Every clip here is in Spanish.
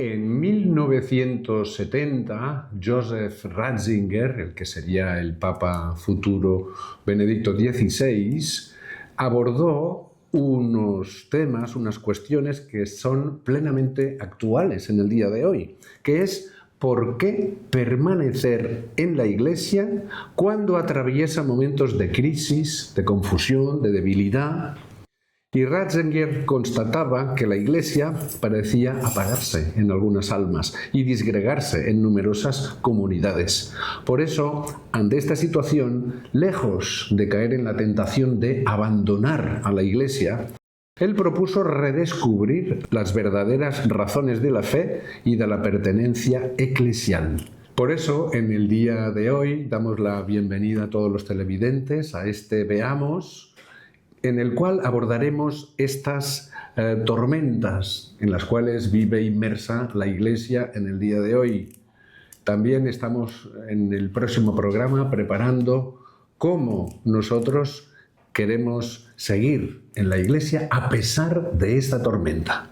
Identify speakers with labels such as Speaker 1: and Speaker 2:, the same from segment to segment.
Speaker 1: En 1970, Joseph Ratzinger, el que sería el Papa futuro Benedicto XVI, abordó unos temas, unas cuestiones que son plenamente actuales en el día de hoy, que es ¿por qué permanecer en la Iglesia cuando atraviesa momentos de crisis, de confusión, de debilidad? Y Ratzinger constataba que la Iglesia parecía apagarse en algunas almas y disgregarse en numerosas comunidades. Por eso, ante esta situación, lejos de caer en la tentación de abandonar a la Iglesia, él propuso redescubrir las verdaderas razones de la fe y de la pertenencia eclesial. Por eso, en el día de hoy, damos la bienvenida a todos los televidentes a este Veamos, en el cual abordaremos estas tormentas en las cuales vive inmersa la Iglesia en el día de hoy. También estamos en el próximo programa preparando cómo nosotros queremos seguir en la Iglesia a pesar de esta tormenta.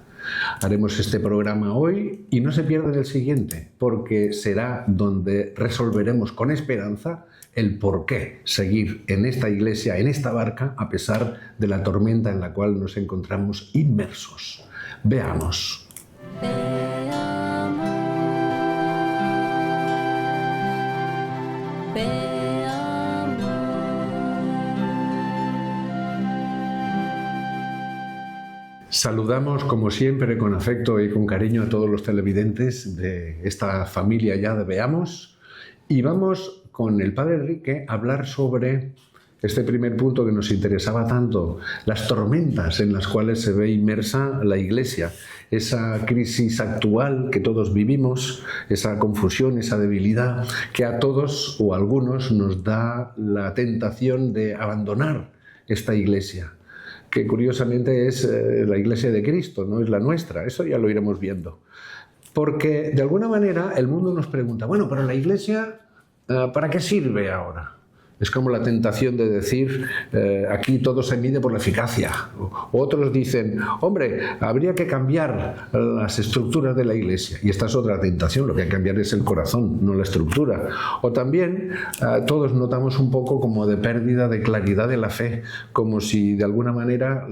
Speaker 1: Haremos este programa hoy y no se pierdan el siguiente, porque será donde resolveremos con esperanza el por qué seguir en esta Iglesia, en esta barca, a pesar de la tormenta en la cual nos encontramos inmersos. Veamos. Saludamos, como siempre, con afecto y con cariño a todos los televidentes de esta familia ya de Veamos. Y vamos con el Padre Enrique a hablar sobre este primer punto que nos interesaba tanto, las tormentas en las cuales se ve inmersa la Iglesia, esa crisis actual que todos vivimos, esa confusión, esa debilidad que a todos o a algunos nos da la tentación de abandonar esta Iglesia, que curiosamente es la Iglesia de Cristo, no es la nuestra. Eso ya lo iremos viendo. Porque de alguna manera el mundo nos pregunta, bueno, pero la Iglesia, ¿para qué sirve ahora? Es como la tentación de decir, aquí todo se mide por la eficacia. Otros dicen, hombre, habría que cambiar las estructuras de la Iglesia. Y esta es otra tentación, lo que hay que cambiar es el corazón, no la estructura. O también todos notamos un poco como de pérdida de claridad de la fe, como si de alguna manera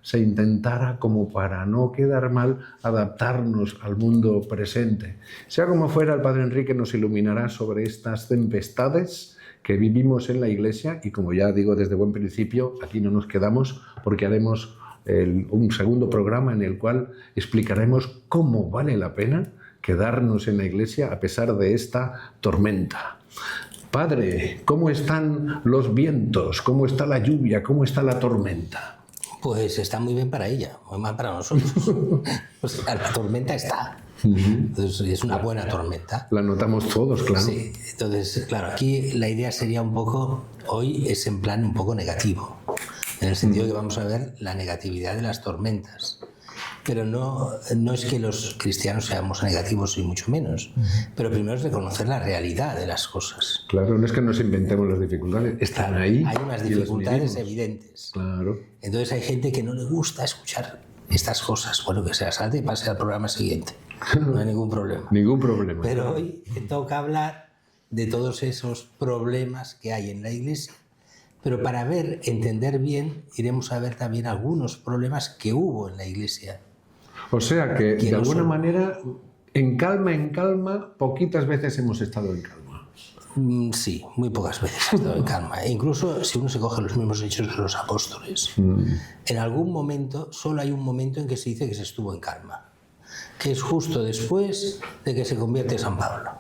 Speaker 1: se intentara, como para no quedar mal, adaptarnos al mundo presente. Sea como fuera, el Padre Enrique nos iluminará sobre estas tempestades que vivimos en la Iglesia y, como ya digo desde buen principio, aquí no nos quedamos porque haremos un segundo programa en el cual explicaremos cómo vale la pena quedarnos en la Iglesia a pesar de esta tormenta. Padre, ¿cómo están los vientos? ¿Cómo está la lluvia? ¿Cómo está la tormenta?
Speaker 2: Pues está muy bien para ella, muy mal para nosotros. O sea, la tormenta está. Entonces, es una buena tormenta.
Speaker 1: La notamos todos, claro.
Speaker 2: Sí, entonces, claro, aquí la idea sería un poco, hoy es en plan un poco negativo, en el sentido que vamos a ver la negatividad de las tormentas. Pero no es que los cristianos seamos negativos, y mucho menos. Pero primero es reconocer la realidad de las cosas.
Speaker 1: Claro, no es que nos inventemos las dificultades, están ahí.
Speaker 2: Hay unas dificultades evidentes.
Speaker 1: Claro.
Speaker 2: Entonces hay gente que no le gusta escuchar estas cosas. Bueno, que se las salte y pase al programa siguiente. No hay ningún problema.
Speaker 1: Ningún problema.
Speaker 2: Pero hoy toca hablar de todos esos problemas que hay en la Iglesia. Pero para entender bien, iremos a ver también algunos problemas que hubo en la Iglesia.
Speaker 1: O sea que, de alguna manera, en calma, poquitas veces hemos estado en calma.
Speaker 2: Sí, muy pocas veces he estado en calma. E incluso si uno se coge los mismos hechos de los apóstoles, en algún momento, solo hay un momento en que se dice que se estuvo en calma, que es justo después de que se convierte San Pablo.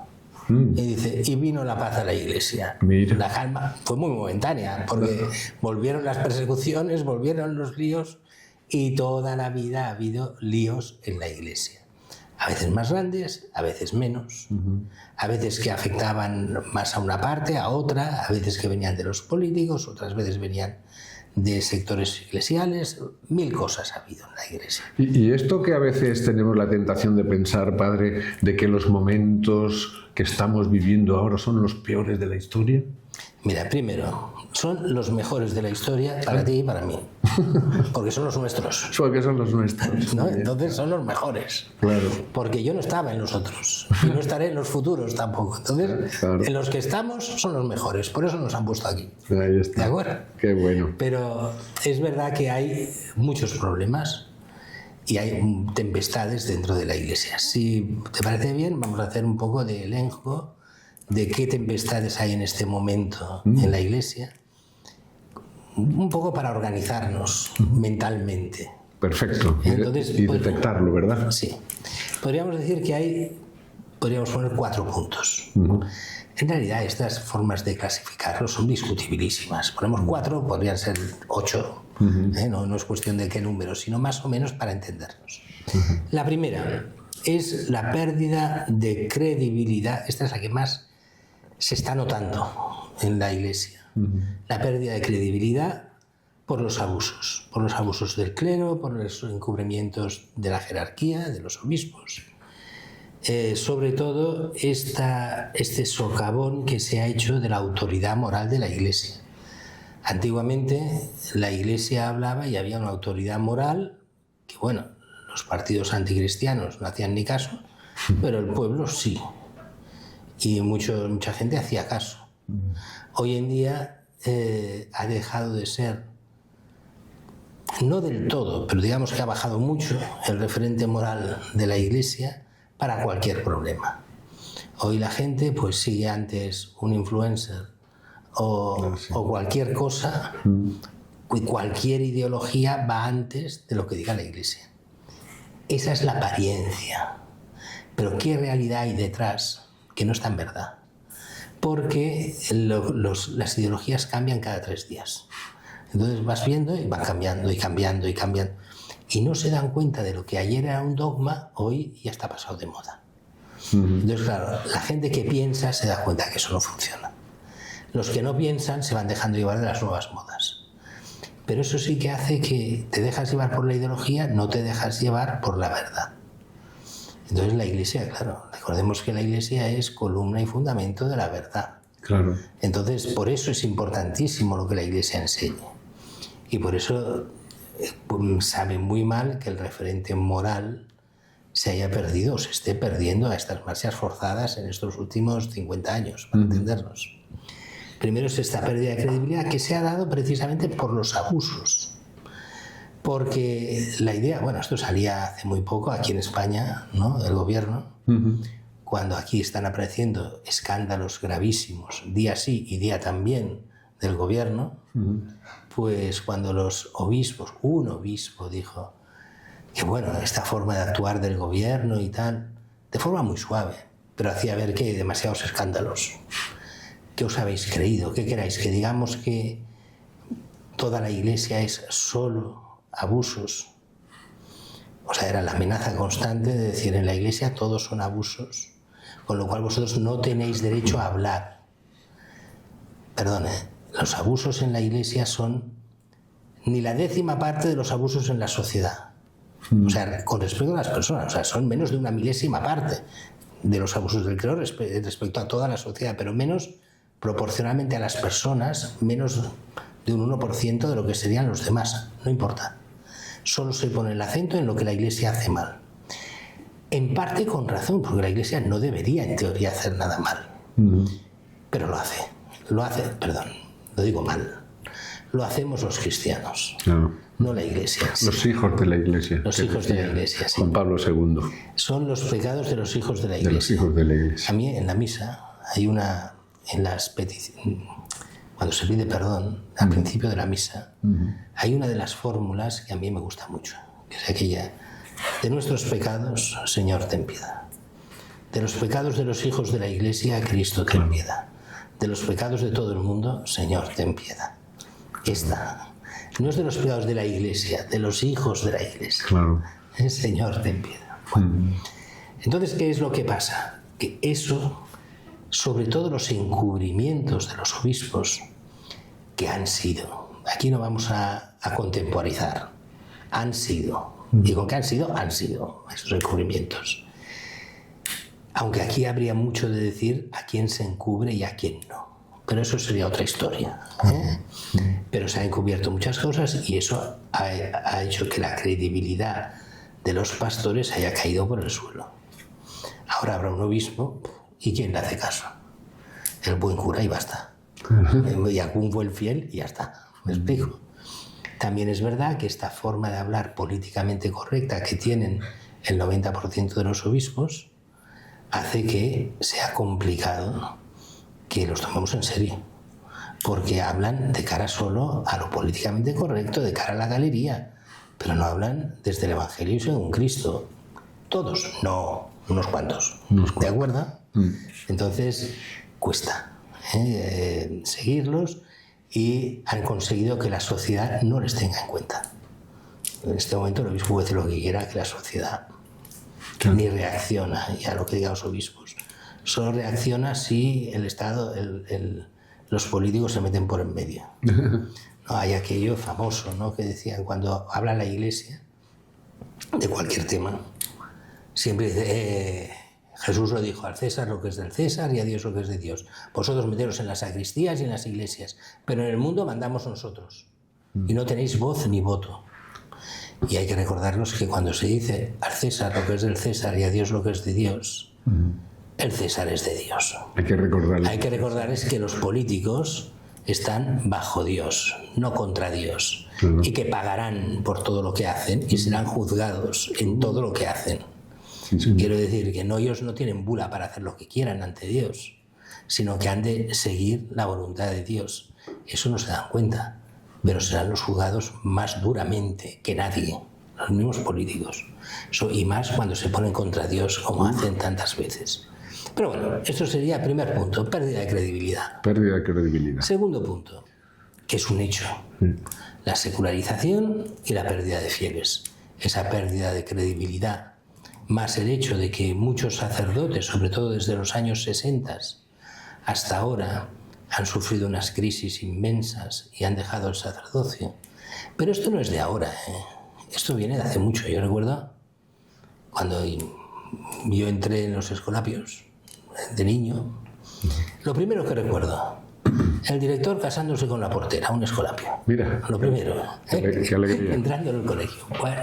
Speaker 2: Y dice, y vino la paz a la Iglesia.
Speaker 1: Mira.
Speaker 2: La calma fue muy momentánea, porque volvieron las persecuciones, volvieron los líos, y toda la vida ha habido líos en la Iglesia. A veces más grandes, a veces menos, a veces que afectaban más a una parte, a otra, a veces que venían de los políticos, otras veces venían de sectores eclesiales, mil cosas ha habido en la Iglesia.
Speaker 1: Y esto que a veces tenemos la tentación de pensar, Padre, de que los momentos que estamos viviendo ahora son los peores de la historia.
Speaker 2: Mira, primero, son los mejores de la historia para ti y para mí, porque son los nuestros.
Speaker 1: Porque son los nuestros.
Speaker 2: ¿No? Entonces son los mejores.
Speaker 1: Claro.
Speaker 2: Porque yo no estaba en los otros y no estaré en los futuros tampoco. Entonces,
Speaker 1: claro,
Speaker 2: en los que estamos son los mejores. Por eso nos han puesto aquí.
Speaker 1: Ahí está.
Speaker 2: ¿De acuerdo?
Speaker 1: Qué bueno.
Speaker 2: Pero es verdad que hay muchos problemas y hay tempestades dentro de la Iglesia. Si te parece bien, vamos a hacer un poco de elenco de qué tempestades hay en este momento en la Iglesia, un poco para organizarnos mentalmente.
Speaker 1: Perfecto.
Speaker 2: Entonces,
Speaker 1: y detectarlo, ¿verdad?
Speaker 2: Sí. Podríamos decir que podríamos poner 4 puntos. En realidad, estas formas de clasificarlos son discutibilísimas. Ponemos 4, podrían ser 8. No es cuestión de qué número, sino más o menos para entendernos. La primera es la pérdida de credibilidad. Esta es la que más se está notando en la Iglesia. La pérdida de credibilidad por los abusos del clero, por los encubrimientos de la jerarquía, de los obispos. Sobre todo este socavón que se ha hecho de la autoridad moral de la Iglesia. Antiguamente la Iglesia hablaba y había una autoridad moral que, bueno, los partidos anticristianos no hacían ni caso, pero el pueblo sí. Y mucha gente hacía caso. Hoy en día ha dejado de ser, no del todo, pero digamos que ha bajado mucho el referente moral de la Iglesia para cualquier problema. Hoy la gente pues sigue antes un influencer o cualquier cosa, y cualquier ideología va antes de lo que diga la Iglesia. Esa es la apariencia. Pero ¿qué realidad hay detrás? Que no está en verdad. Porque las ideologías cambian cada 3 días. Entonces vas viendo y van cambiando y cambiando y cambiando. Y no se dan cuenta de lo que ayer era un dogma, hoy ya está pasado de moda. Entonces, claro, la gente que piensa se da cuenta que eso no funciona. Los que no piensan se van dejando llevar de las nuevas modas. Pero eso sí que hace que te dejas llevar por la ideología, no te dejas llevar por la verdad. Entonces la Iglesia, claro, recordemos que la Iglesia es columna y fundamento de la verdad.
Speaker 1: Claro.
Speaker 2: Entonces, por eso es importantísimo lo que la Iglesia enseña. Y por eso sabe muy mal que el referente moral se haya perdido o se esté perdiendo a estas marchas forzadas en estos últimos 50 años, para entendernos. Primero es esta pérdida de credibilidad que se ha dado precisamente por los abusos. Porque la idea, bueno, esto salía hace muy poco aquí en España, ¿no? Del gobierno, cuando aquí están apareciendo escándalos gravísimos, día sí y día también del gobierno, pues cuando los obispos, un obispo dijo que bueno, esta forma de actuar del gobierno y tal, de forma muy suave, pero hacía ver que hay demasiados escándalos. ¿Qué os habéis creído? ¿Qué queráis? ¿Que digamos que toda la Iglesia es solo abusos? O sea, era la amenaza constante de decir en la Iglesia todos son abusos, con lo cual vosotros no tenéis derecho a hablar. Perdone, los abusos en la Iglesia son ni la 10ª parte de los abusos en la sociedad. O sea, con respecto a las personas, o sea, son menos de una 1000ª parte de los abusos del clero respecto a toda la sociedad, pero menos proporcionalmente a las personas, menos de un 1% de lo que serían los demás. No importa. Solo se pone el acento en lo que la Iglesia hace mal. En parte con razón, porque la Iglesia no debería, en teoría, hacer nada mal. Pero lo hace. Perdón, lo digo mal. Lo hacemos los cristianos, no la Iglesia. Sí.
Speaker 1: Los hijos de la Iglesia.
Speaker 2: Los hijos de la Iglesia, sí.
Speaker 1: Juan Pablo II.
Speaker 2: Son los pecados de los hijos de la Iglesia.
Speaker 1: De los hijos de la Iglesia.
Speaker 2: A mí en la misa hay una, cuando se pide perdón, al principio de la misa, hay una de las fórmulas que a mí me gusta mucho, que es aquella: de nuestros pecados, Señor, ten piedad. De los pecados de los hijos de la Iglesia, Cristo, ten piedad. De los pecados de todo el mundo, Señor, ten piedad. Esta no es de los pecados de la Iglesia, de los hijos de la Iglesia.
Speaker 1: Claro.
Speaker 2: Señor, ten piedad. Bueno. Entonces, ¿qué es lo que pasa? Que eso, sobre todo los encubrimientos de los obispos, que han sido, aquí no vamos a contemporizar, han sido, digo que han sido esos encubrimientos. Aunque aquí habría mucho de decir a quién se encubre y a quién no. pero eso sería otra historia. Pero se han encubierto muchas cosas y eso ha hecho que la credibilidad de los pastores haya caído por el suelo. Ahora habrá un obispo y ¿quién le hace caso? El buen cura y basta. Y algún buen fiel y ya está. ¿Me explico? También es verdad que esta forma de hablar políticamente correcta que tienen el 90% de los obispos hace que sea complicado que los tomemos en serio, porque hablan de cara solo a lo políticamente correcto, de cara a la galería, pero no hablan desde el Evangelio según Cristo. Todos, no, unos cuantos. ¿De acuerdo? Entonces, cuesta seguirlos y han conseguido que la sociedad no les tenga en cuenta. En este momento el obispo puede decir lo que quiera, que la sociedad ni reacciona y a lo que digan los obispos. Solo reacciona si el Estado, los políticos se meten por en medio. No, hay aquello famoso, ¿no?, que decían cuando habla la Iglesia de cualquier tema, siempre dice, Jesús lo dijo, al César lo que es del César y a Dios lo que es de Dios. Vosotros meteros en las sacristías y en las iglesias, pero en el mundo mandamos nosotros y no tenéis voz ni voto. Y hay que recordarnos que cuando se dice al César lo que es del César y a Dios lo que es de Dios, el César es de Dios. Hay que recordarles que los políticos están bajo Dios, no contra Dios, y que pagarán por todo lo que hacen y serán juzgados en todo lo que hacen. Quiero decir que ellos no tienen bula para hacer lo que quieran ante Dios, sino que han de seguir la voluntad de Dios. Eso no se dan cuenta, pero serán los juzgados más duramente que nadie, los mismos políticos. Y más cuando se ponen contra Dios, como hacen tantas veces. Pero bueno, esto sería el primer punto, pérdida de credibilidad.
Speaker 1: Pérdida de credibilidad.
Speaker 2: Segundo punto, que es un hecho, la secularización y la pérdida de fieles. Esa pérdida de credibilidad, más el hecho de que muchos sacerdotes, sobre todo desde los años 60 hasta ahora, han sufrido unas crisis inmensas y han dejado el sacerdocio. Pero esto no es de ahora, esto viene de hace mucho. Yo recuerdo cuando yo entré en los escolapios de niño, lo primero que recuerdo, el director casándose con la portera, un escolapio.
Speaker 1: Mira,
Speaker 2: lo primero,
Speaker 1: qué alegría.
Speaker 2: entrando en el colegio. Bueno,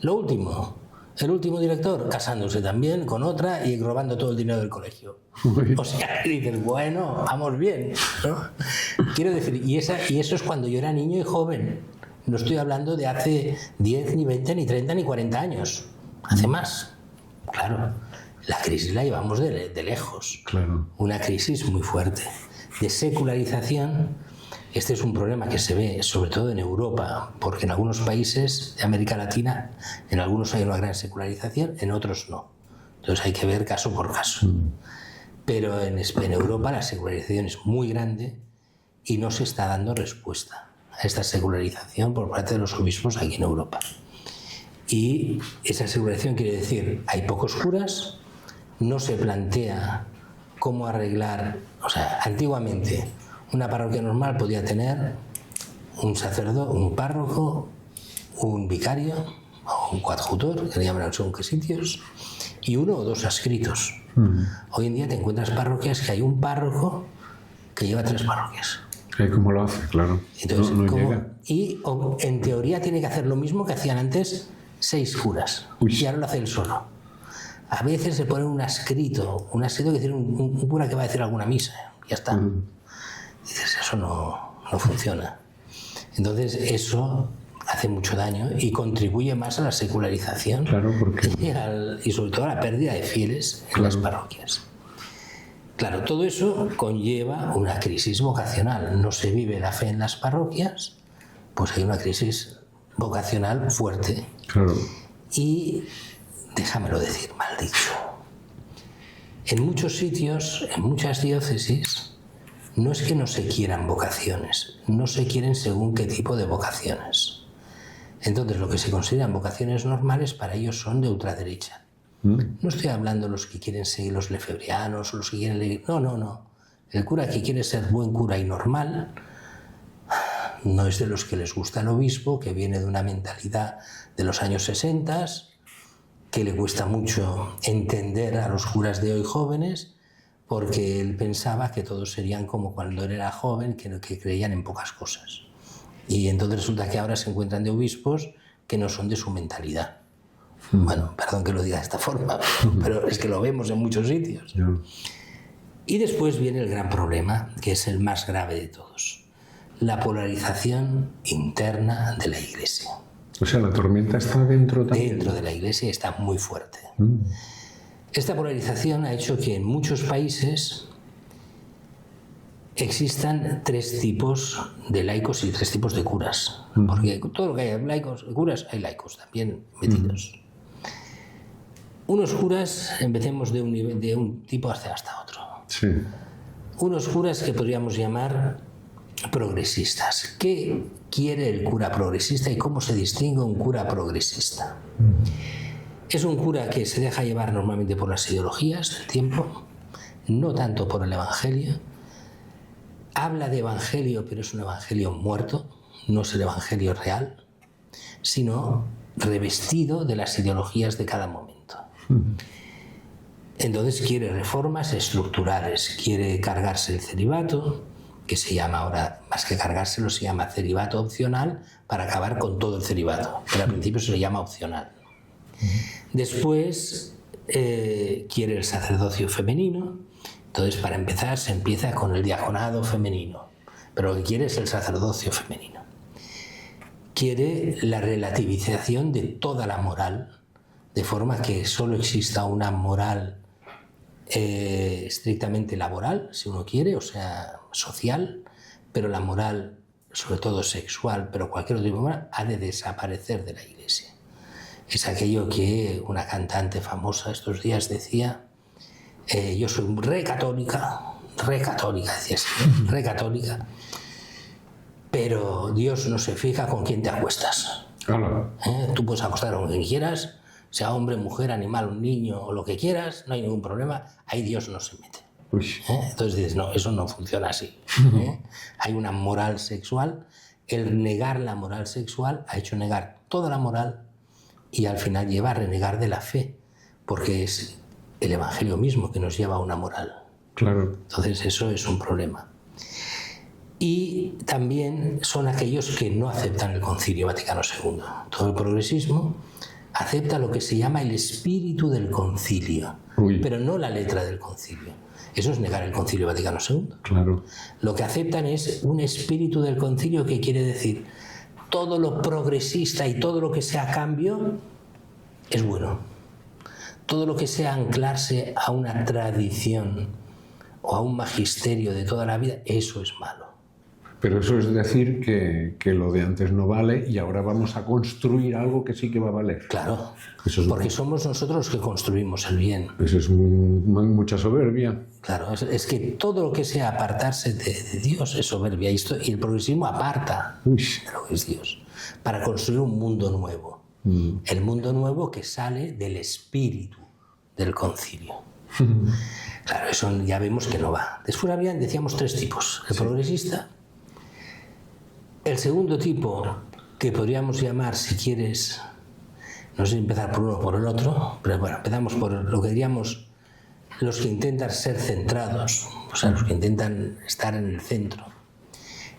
Speaker 2: lo último, el último director casándose también con otra y robando todo el dinero del colegio. O sea, dices, bueno, vamos bien, ¿no? Quiero decir, y eso es cuando yo era niño y joven. No estoy hablando de hace 10, ni 20, ni 30, ni 40 años. Hace más. Claro, la crisis la llevamos de lejos.
Speaker 1: Claro.
Speaker 2: Una crisis muy fuerte. De secularización, este es un problema que se ve sobre todo en Europa, porque en algunos países de América Latina, en algunos hay una gran secularización, en otros no. Entonces hay que ver caso por caso. Pero en Europa la secularización es muy grande y no se está dando respuesta a esta secularización por parte de los obispos aquí en Europa. Y esa secularización quiere decir, hay pocos curas, no se plantea cómo arreglar. O sea, antiguamente una parroquia normal podía tener un sacerdote, un párroco, un vicario o un coadjutor, que le llaman según qué sitios, y uno o dos adscritos. Hoy en día te encuentras parroquias que hay un párroco que lleva 3 parroquias.
Speaker 1: ¿Cómo lo hace? Claro.
Speaker 2: Entonces,
Speaker 1: no llega.
Speaker 2: Y en teoría tiene que hacer lo mismo que hacían antes 6 curas.
Speaker 1: Uy.
Speaker 2: Y ahora lo hace él solo. A veces se pone un adscrito que decir un cura que va a decir alguna misa. Ya está. Dices, eso no funciona. Entonces eso hace mucho daño y contribuye más a la secularización.
Speaker 1: Claro, porque...
Speaker 2: y sobre todo a la pérdida de fieles en las parroquias. Claro, todo eso conlleva una crisis vocacional. No se vive la fe en las parroquias, pues hay una crisis vocacional fuerte.
Speaker 1: Claro.
Speaker 2: Y, déjamelo decir, mal dicho, en muchos sitios, en muchas diócesis, no es que no se quieran vocaciones, no se quieren según qué tipo de vocaciones. Entonces, lo que se consideran vocaciones normales para ellos son de ultraderecha. No estoy hablando de los que quieren seguir los lefebrianos o los que quieren leer. No. El cura que quiere ser buen cura y normal no es de los que les gusta el obispo, que viene de una mentalidad de los años 60, que le cuesta mucho entender a los curas de hoy jóvenes. porque él pensaba que todos serían como cuando él era joven, que creían en pocas cosas. Y entonces resulta que ahora se encuentran de obispos que no son de su mentalidad. Bueno, perdón que lo diga de esta forma, pero es que lo vemos en muchos sitios. Y después viene el gran problema, que es el más grave de todos: la polarización interna de la Iglesia.
Speaker 1: O sea, la tormenta está dentro también.
Speaker 2: Dentro de la Iglesia está muy fuerte. Esta polarización ha hecho que en muchos países existan 3 tipos de laicos y 3 tipos de curas. Porque todo lo que hay laicos, curas, hay laicos también metidos. Unos curas, empecemos de un tipo hasta otro.
Speaker 1: Sí.
Speaker 2: Unos curas que podríamos llamar progresistas. ¿Qué quiere el cura progresista y cómo se distingue un cura progresista? Es un cura que se deja llevar normalmente por las ideologías del tiempo, no tanto por el Evangelio. Habla de Evangelio, pero es un Evangelio muerto, no es el Evangelio real, sino revestido de las ideologías de cada momento. Entonces quiere reformas estructurales, quiere cargarse el celibato, que se llama ahora, más que cargárselo, se llama celibato opcional, para acabar con todo el celibato, pero al principio se le llama opcional. Después quiere el sacerdocio femenino. Entonces, para empezar, se empieza con el diaconado femenino, pero lo que quiere es el sacerdocio femenino. Quiere la relativización de toda la moral, de forma que solo exista una moral estrictamente laboral, si uno quiere, o sea, social, pero la moral, sobre todo sexual, pero cualquier otro tipo de moral, ha de desaparecer de la Iglesia. Es aquello que una cantante famosa estos días decía: yo soy re católica, decía así, re católica, pero Dios no se fija con quién te acuestas. Tú puedes acostar con quien quieras, sea hombre, mujer, animal, un niño o lo que quieras, no hay ningún problema, ahí Dios no se mete. Entonces dices, no, eso no funciona así. Hay una moral sexual. El negar la moral sexual ha hecho negar toda la moral y al final lleva a renegar de la fe, porque es el Evangelio mismo que nos lleva a una moral.
Speaker 1: Claro.
Speaker 2: Entonces eso es un problema. Y también son aquellos que no aceptan el Concilio Vaticano II. Todo el progresismo acepta lo que se llama el espíritu del concilio, pero no la letra del concilio. Eso es negar el Concilio Vaticano II.
Speaker 1: Claro.
Speaker 2: Lo que aceptan es un espíritu del concilio, que quiere decir todo lo progresista y todo lo que sea cambio es bueno. Todo lo que sea anclarse a una tradición o a un magisterio de toda la vida, eso es malo.
Speaker 1: Pero eso es decir que lo de antes no vale y ahora vamos a construir algo que sí que va a valer.
Speaker 2: Claro,
Speaker 1: eso es
Speaker 2: porque somos nosotros los que construimos el bien.
Speaker 1: Eso es mucha soberbia.
Speaker 2: Claro, es que todo lo que sea apartarse de Dios es soberbia. Y el progresismo aparta de lo que es Dios para construir un mundo nuevo. El mundo nuevo que sale del espíritu del concilio. Claro, eso ya vemos que no va. Después decíamos 3 tipos. El progresista. El segundo tipo, que podríamos llamar, si quieres, no sé si empezar por uno o por el otro, pero bueno, empezamos por lo que diríamos los que intentan ser centrados, o sea, los que intentan estar en el centro.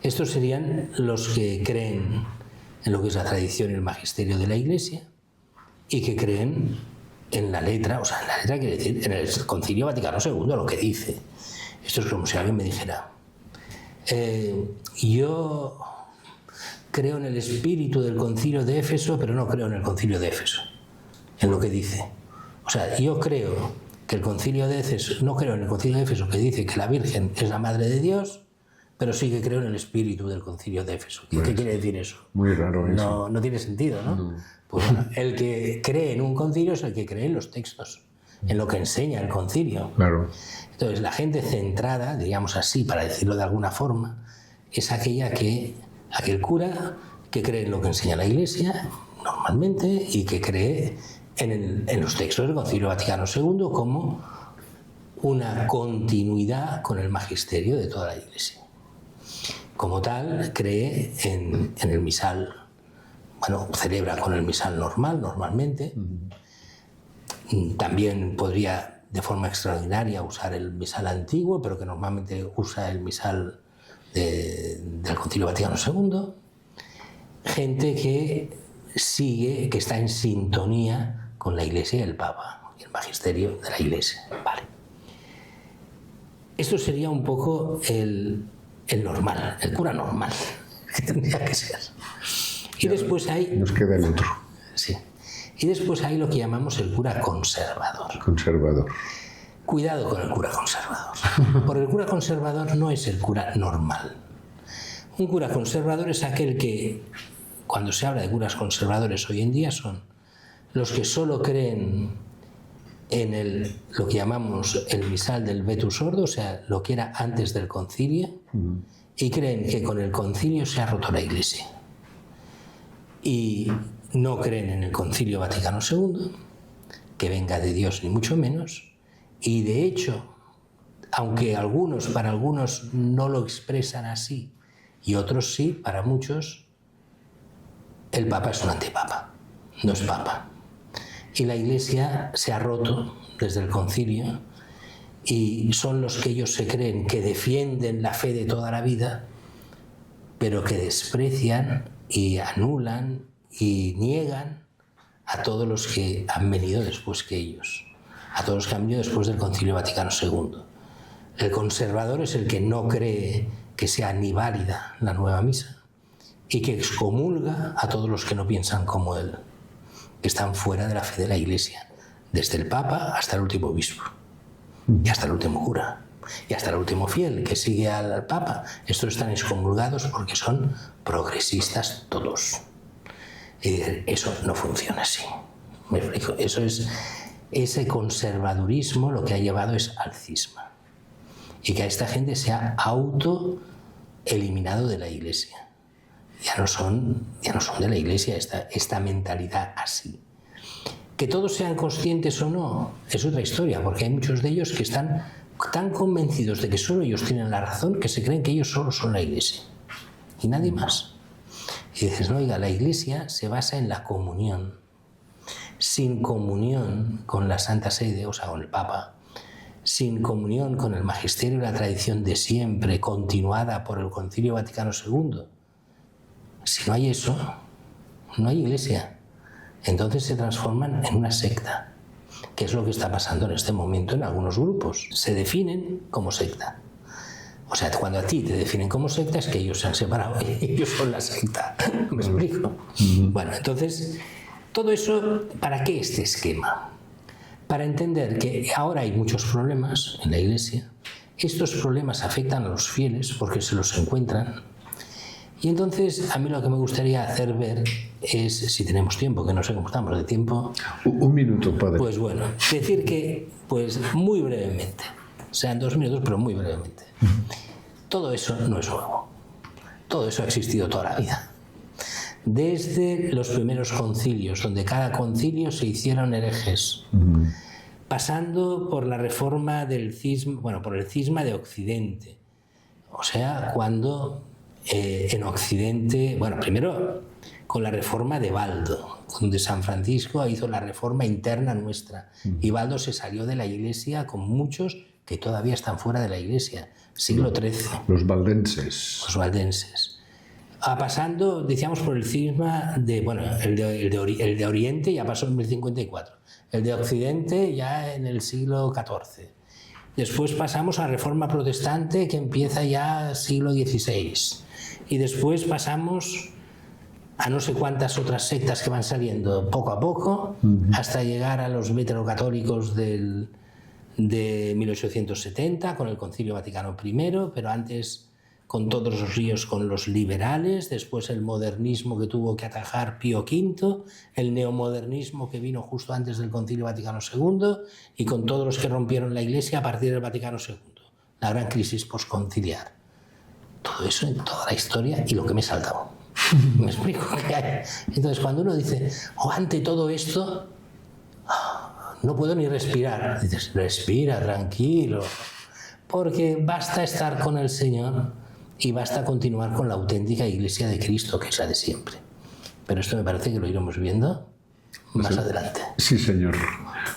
Speaker 2: Estos serían los que creen en lo que es la tradición y el magisterio de la Iglesia y que creen en la letra, o sea, en la letra quiere decir en el Concilio Vaticano II, lo que dice. Esto es como si alguien me dijera, yo creo en el espíritu del concilio de Éfeso, pero no creo en el concilio de Éfeso, en lo que dice. O sea, yo creo que el concilio de Éfeso, no creo en el concilio de Éfeso que dice que la Virgen es la Madre de Dios, pero sí que creo en el espíritu del concilio de Éfeso. ¿Qué quiere decir eso?
Speaker 1: Muy raro eso.
Speaker 2: No tiene sentido, ¿no? Pues bueno, el que cree en un concilio es el que cree en los textos, en lo que enseña el concilio.
Speaker 1: Claro.
Speaker 2: Entonces, la gente centrada, diríamos así, para decirlo de alguna forma, es aquel cura que cree en lo que enseña la Iglesia, normalmente, y que cree en los textos del Concilio Vaticano II como una continuidad con el magisterio de toda la Iglesia. Como tal, cree en el misal, bueno, celebra con el misal normalmente. También podría de forma extraordinaria usar el misal antiguo, pero que normalmente usa el misal del Concilio Vaticano II. Gente que sigue, que está en sintonía con la Iglesia y el Papa, y el magisterio de la Iglesia. Vale. Esto sería un poco el normal, el cura normal, que tendría que ser. Y después hay...
Speaker 1: Nos queda el otro.
Speaker 2: Sí. Y después hay lo que llamamos el cura conservador.
Speaker 1: Conservador.
Speaker 2: Cuidado con el cura conservador. Porque el cura conservador no es el cura normal. Un cura conservador es aquel que, cuando se habla de curas conservadores hoy en día, son los que solo creen en lo que llamamos el misal del Vetus Ordo, o sea, lo que era antes del concilio, y creen que con el concilio se ha roto la Iglesia. Y no creen en el Concilio Vaticano II, que venga de Dios ni mucho menos, y de hecho, aunque para algunos no lo expresan así, y otros sí, para muchos, el Papa es un antipapa, no es Papa. Y la Iglesia se ha roto desde el concilio, y son los que ellos se creen que defienden la fe de toda la vida, pero que desprecian y anulan y niegan a todos los que han venido después que ellos, a todos los que han venido después del Concilio Vaticano II. El conservador es el que no cree que sea ni válida la nueva misa y que excomulga a todos los que no piensan como él, que están fuera de la fe de la Iglesia, desde el Papa hasta el último obispo, y hasta el último cura, y hasta el último fiel que sigue al Papa. Estos están excomulgados porque son progresistas todos. Y eso no funciona así. ¿Me explico? Ese conservadurismo lo que ha llevado es al cisma. Y que a esta gente se ha auto-eliminado de la Iglesia. Ya no son de la Iglesia esta mentalidad así. Que todos sean conscientes o no es otra historia, porque hay muchos de ellos que están tan convencidos de que solo ellos tienen la razón que se creen que ellos solo son la Iglesia y nadie más. Y dices, no, oiga, la Iglesia se basa en la comunión. Sin comunión con la Santa Sede, o sea, con el Papa, sin comunión con el magisterio y la tradición de siempre, continuada por el Concilio Vaticano II, si no hay eso, no hay Iglesia. Entonces se transforman en una secta, que es lo que está pasando en este momento en algunos grupos. Se definen como secta. O sea, cuando a ti te definen como secta es que ellos se han separado y ellos son la secta. ¿Me explico? Bueno, entonces, todo eso, ¿para qué este esquema? Para entender que ahora hay muchos problemas en la Iglesia. Estos problemas afectan a los fieles porque se los encuentran. Y entonces, a mí lo que me gustaría hacer ver es, si tenemos tiempo, que no sé cómo estamos de tiempo...
Speaker 1: Un minuto, padre.
Speaker 2: Pues bueno, decir que, pues muy brevemente, sean 2 minutos, pero muy brevemente, todo eso no es nuevo. Todo eso ha existido toda la vida. Desde los primeros concilios, donde cada concilio se hicieron herejes, pasando por la reforma del cisma, bueno, por el cisma de Occidente. O sea, cuando en Occidente, bueno, primero con la reforma de Baldo, donde San Francisco hizo la reforma interna nuestra, y Baldo se salió de la Iglesia con muchos que todavía están fuera de la Iglesia, siglo XIII.
Speaker 1: Los valdenses.
Speaker 2: Los valdenses. Pasando, decíamos, por el cisma de, bueno, el de Oriente ya pasó en 1054, el de Occidente ya en el siglo XIV. Después pasamos a la Reforma Protestante, que empieza ya siglo XVI. Y después pasamos a no sé cuántas otras sectas que van saliendo poco a poco, hasta llegar a los veterocatólicos de 1870, con el Concilio Vaticano I, pero antes con todos los ríos con los liberales, después el modernismo que tuvo que atajar Pío V, el neomodernismo que vino justo antes del Concilio Vaticano II, y con todos los que rompieron la Iglesia a partir del Vaticano II, la gran crisis posconciliar. Todo eso en toda la historia y lo que me he saltado. ¿Me explico? Entonces, cuando uno dice, ante todo esto, no puedo ni respirar, dices, respira, tranquilo, porque basta estar con el Señor y basta continuar con la auténtica Iglesia de Cristo, que es la de siempre. Pero esto me parece que lo iremos viendo más adelante.
Speaker 1: Sí, señor.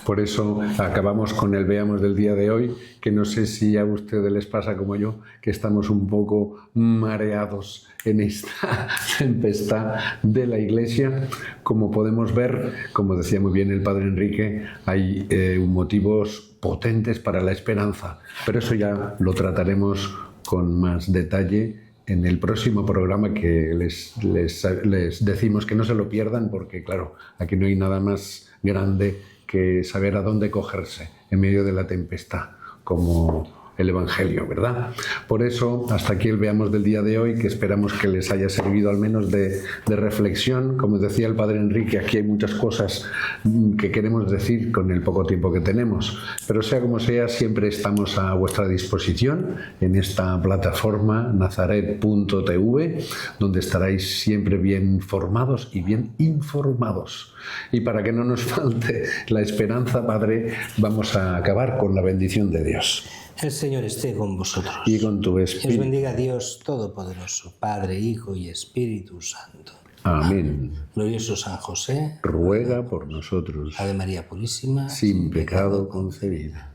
Speaker 1: Por eso acabamos con el Veamos del día de hoy, que no sé si a ustedes les pasa como yo, que estamos un poco mareados en esta tempestad de la Iglesia. Como podemos ver, como decía muy bien el Padre Enrique, hay motivos potentes para la esperanza, pero eso ya lo trataremos con más detalle en el próximo programa, que les decimos que no se lo pierdan, porque claro, aquí no hay nada más grande que saber a dónde cogerse en medio de la tempestad, como el Evangelio, ¿verdad? Por eso, hasta aquí el Veamos del día de hoy, que esperamos que les haya servido al menos de reflexión. Como decía el Padre Enrique, aquí hay muchas cosas que queremos decir con el poco tiempo que tenemos, pero sea como sea, siempre estamos a vuestra disposición en esta plataforma nazaret.tv, donde estaréis siempre bien formados y bien informados. Y para que no nos falte la esperanza, Padre, vamos a acabar con la bendición de Dios.
Speaker 2: El Señor esté con vosotros.
Speaker 1: Y con tu espíritu.
Speaker 2: Que os bendiga Dios Todopoderoso, Padre, Hijo y Espíritu Santo.
Speaker 1: Amén.
Speaker 2: Glorioso San José,
Speaker 1: ruega por nosotros.
Speaker 2: Ave María Purísima,
Speaker 1: sin pecado concebida.